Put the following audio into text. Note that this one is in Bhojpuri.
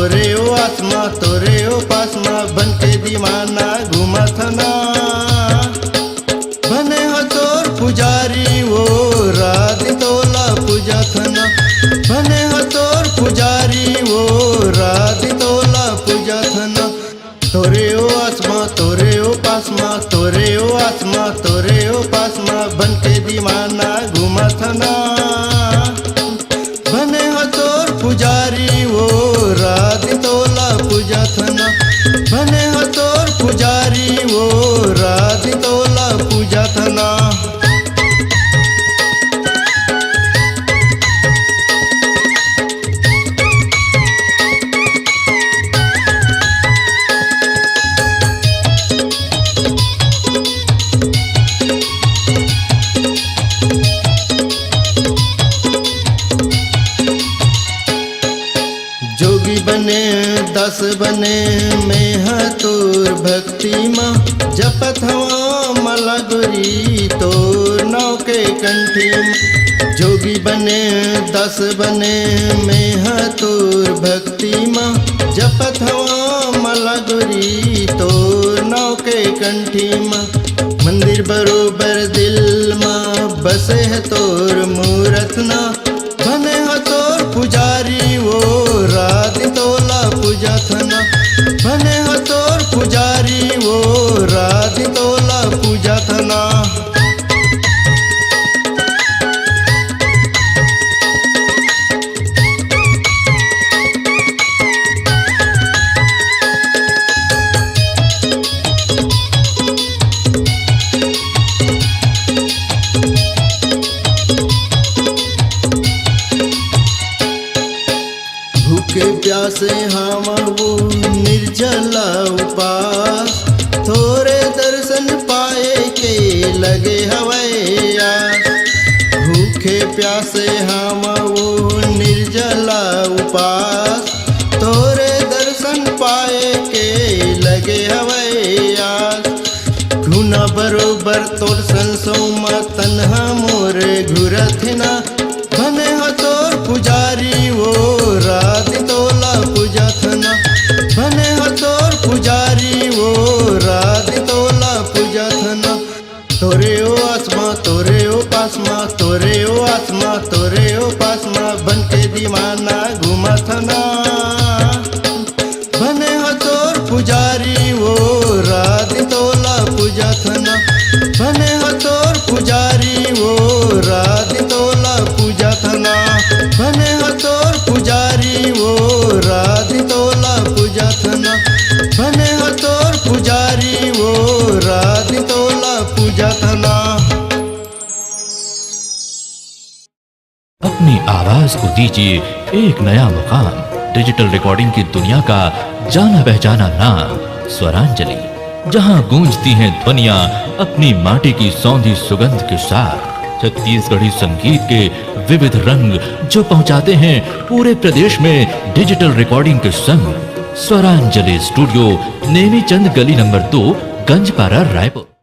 तोरे ओ आसमा तोरे ओ पासमा बन के दीवाना घूमत ना। बने हो तोर पुजारी वो रात तोला पूजत ना। बने हो तोर पुजारी वो रात तोला पूजत ना। तोरे ओ आसमा तोरे ओ पासमा तोरे ओ आसमा तोरे ओ पासमा बन के दीवाना घूमत ना। बने हो तोर पुजारी वो रात तोला पूजत ना। बने हो तोर पुजारी वो रात तोला पूजत ना। जोगी बने 10 बने में है तोर भक्ति माँ। जपत हवा मला गुरी तोर नाव के कंठी माँ। जोगी बने 10 बने में है तोर भक्ति माँ। जपत हवा मला गुरी तोर नाव के कंठी माँ। मंदिर बरोबर दिल माँ बसे है तोर मूरत ना। बने हो तोर पुजारी वो रात तोला पूजत ना। बने हो तोर पुजारी वो रात तोला पूजत ना। भूखे प्यासे हम वो निर्जला उपास। थोड़े दर्शन पाए के लगे हवैया। भूखे प्यासे हम वो निर्जला उपास। थोड़े दर्शन पाए के लगे हवैया। घुना बरोबर तोर संसोमा तन्हा मोरे घुरत ना। बने हो तोर पुजारी वो रात तोला पूजत ना। बने हो तोर पुजारी वो रात तोला पूजत ना। तोरे ओ आसमा तोरे ओ पासमा तोरे ओ आसमा तोरे ओ पासमा बन के दीवाना घूमत ना। बने हो तोर पुजारी वो रात तोला पूजत ना। बने हो तोर पुजारी वो रात तोला पूजत ना। बने हो तोर पुजारी वो रात तोला पूजत ना। बने हो तोर पुजारी वो रात तोला पूजत ना। अपनी आवाज को दीजिए एक नया मुकाम। डिजिटल रिकॉर्डिंग की दुनिया का जाना पहचाना नाम स्वरांजलि, जहां गूंजती हैं ध्वनियां अपनी माटी की सौंधी सुगंध के साथ। छत्तीसगढ़ी संगीत के विविध रंग जो पहुंचाते हैं पूरे प्रदेश में डिजिटल रिकॉर्डिंग के संग। स्वरांजलि स्टूडियो, नेमीचंद गली नंबर 2, गंजपारा, रायपुर।